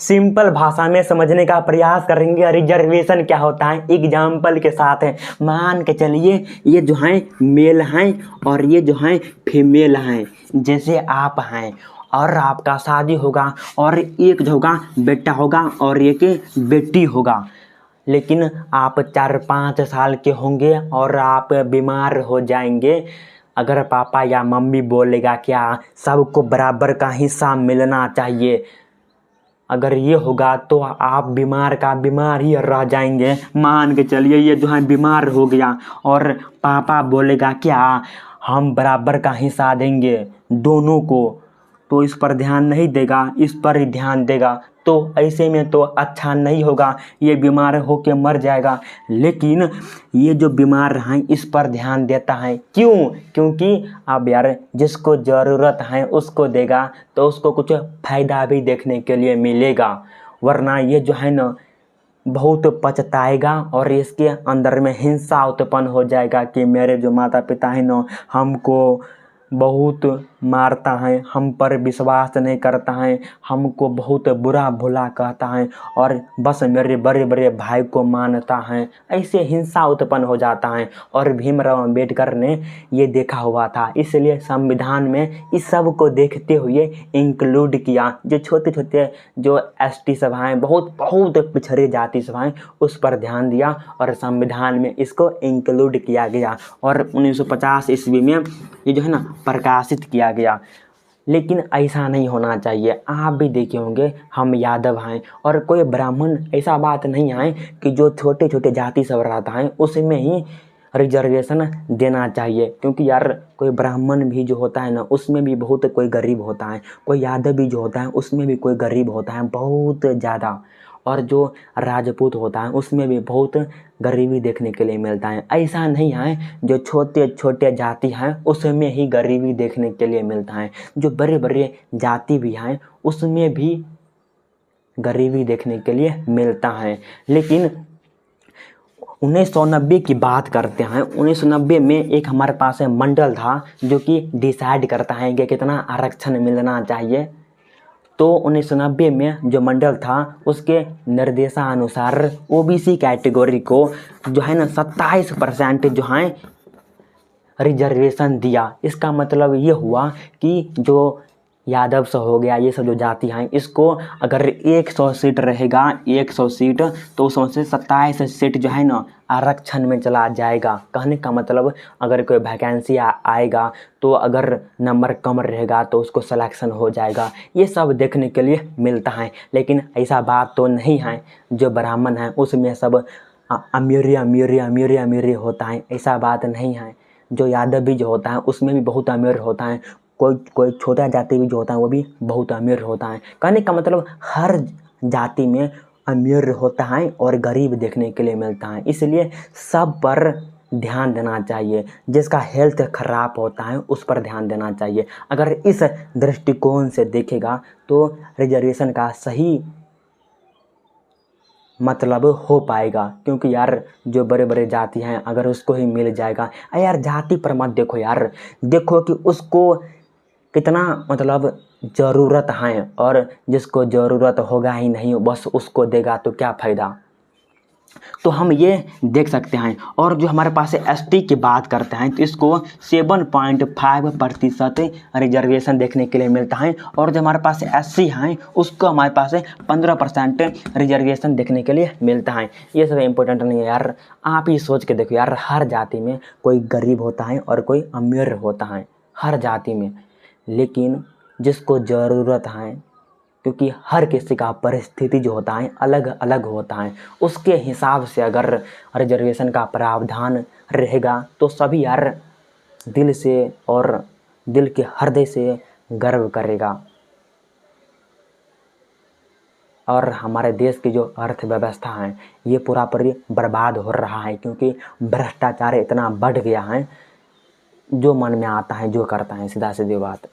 Simple भाषा में समझने का प्रयास करेंगे। रिजर्वेशन क्या होता है एग्जाम्पल के साथ है। मान के चलिए ये जो हैं मेल हैं और ये जो हैं फीमेल हैं। जैसे आप हैं और आपका शादी होगा और एक जो होगा बेटा होगा और एक बेटी होगा, लेकिन आप 4-5 साल के होंगे और आप बीमार हो जाएंगे। अगर पापा या मम्मी बोलेगा क्या सबको बराबर का हिस्सा मिलना चाहिए, अगर ये होगा तो आप बीमार का बीमार ही रह जाएंगे। मान के चलिए ये जो है बीमार हो गया और पापा बोलेगा क्या हम बराबर का हिस्सा देंगे दोनों को, तो इस पर ध्यान नहीं देगा, इस पर ही ध्यान देगा। तो ऐसे में तो अच्छा नहीं होगा, ये बीमार होके मर जाएगा। लेकिन ये जो बीमार हैं इस पर ध्यान देता है। क्यों? क्योंकि अब यार जिसको ज़रूरत है उसको देगा तो उसको कुछ फ़ायदा भी देखने के लिए मिलेगा, वरना ये जो है ना बहुत पछताएगा और इसके अंदर में हिंसा उत्पन्न हो जाएगा कि मेरे जो माता पिता हैं ना हमको बहुत मारता है, हम पर विश्वास नहीं करता है, हमको बहुत बुरा भला कहता है और बस मेरे बड़े बड़े भाई को मानता है। ऐसे हिंसा उत्पन्न हो जाता है और भीमराव अम्बेडकर ने ये देखा हुआ था, इसलिए संविधान में इस सब को देखते हुए इंक्लूड किया। जो छोटे छोटे जो एसटी सभाएं बहुत बहुत पिछड़े जाति सभाएं उस पर ध्यान दिया और संविधान में इसको इंक्लूड किया गया और 1950 ईस्वी में ये जो है ना प्रकाशित किया गया। लेकिन ऐसा नहीं होना चाहिए। आप भी देखे होंगे हम यादव हैं और कोई ब्राह्मण, ऐसा बात नहीं है कि जो छोटे छोटे जाति सब रहता है उसमें ही रिजर्वेशन देना चाहिए, क्योंकि यार कोई ब्राह्मण भी जो होता है ना उसमें भी बहुत कोई गरीब होता है, कोई यादव भी जो होता है उसमें भी कोई गरीब होता है बहुत ज़्यादा, और जो राजपूत होता है उसमें भी बहुत गरीबी देखने के लिए मिलता है। ऐसा नहीं है जो छोटे छोटे जाति हैं उसमें ही गरीबी देखने के लिए मिलता है, जो बड़े बड़े जाति भी हैं उसमें भी गरीबी देखने के लिए मिलता है। लेकिन 1990 की बात करते हैं। 1990 में एक हमारे पास मंडल था जो कि डिसाइड करता है कि कितना आरक्षण मिलना चाहिए। तो 1990 में जो मंडल था उसके निर्देशानुसार ओबीसी कैटेगरी को जो है ना 27% जो है रिजर्वेशन दिया। इसका मतलब ये हुआ कि जो यादव से हो गया ये सब जो जाति हैं इसको अगर 100 सीट रहेगा 100 सीट तो उसमें से 27 सीट जो है ना आरक्षण में चला जाएगा। कहने का मतलब अगर कोई वैकेंसी आएगा तो अगर नंबर कम रहेगा तो उसको सिलेक्शन हो जाएगा। ये सब देखने के लिए मिलता है, लेकिन ऐसा बात तो नहीं है। जो ब्राह्मण हैं उसमें सब अमीरी अमीरी अमीरी अमीरी होता है, ऐसा बात नहीं है। जो यादव भी जो होता है उसमें भी बहुत अमीर होता है, कोई छोटा जाति भी जो होता है वो भी बहुत अमीर होता है। कहने का मतलब हर जाति में अमीर होता है और गरीब देखने के लिए मिलता है, इसलिए सब पर ध्यान देना चाहिए। जिसका हेल्थ ख़राब होता है उस पर ध्यान देना चाहिए। अगर इस दृष्टिकोण से देखेगा तो रिजर्वेशन का सही मतलब हो पाएगा, क्योंकि यार जो बड़े बड़े जाति हैं अगर उसको ही मिल जाएगा, यार जाति पर मत देखो यार, देखो कि उसको कितना मतलब ज़रूरत है, और जिसको ज़रूरत होगा ही नहीं बस उसको देगा तो क्या फ़ायदा। तो हम ये देख सकते हैं। और जो हमारे पास एसटी की बात करते हैं तो इसको 7.5% रिजर्वेशन देखने के लिए मिलता है, और जो हमारे पास एससी हैं उसको हमारे पास 15% रिजर्वेशन देखने के लिए मिलता है। ये सब इम्पोर्टेंट नहीं है यार, आप ही सोच के देखो यार, हर जाति में कोई गरीब होता है और कोई अमीर होता है हर जाति में, लेकिन जिसको ज़रूरत है, क्योंकि हर किसी का परिस्थिति जो होता है अलग अलग होता है, उसके हिसाब से अगर रिजर्वेशन का प्रावधान रहेगा तो सभी यार दिल से और दिल के हृदय से गर्व करेगा। और हमारे देश की जो अर्थव्यवस्था है ये पूरा पूरी बर्बाद हो रहा है, क्योंकि भ्रष्टाचार इतना बढ़ गया है, जो मन में आता है जो करता है, सीधा सीधी बात।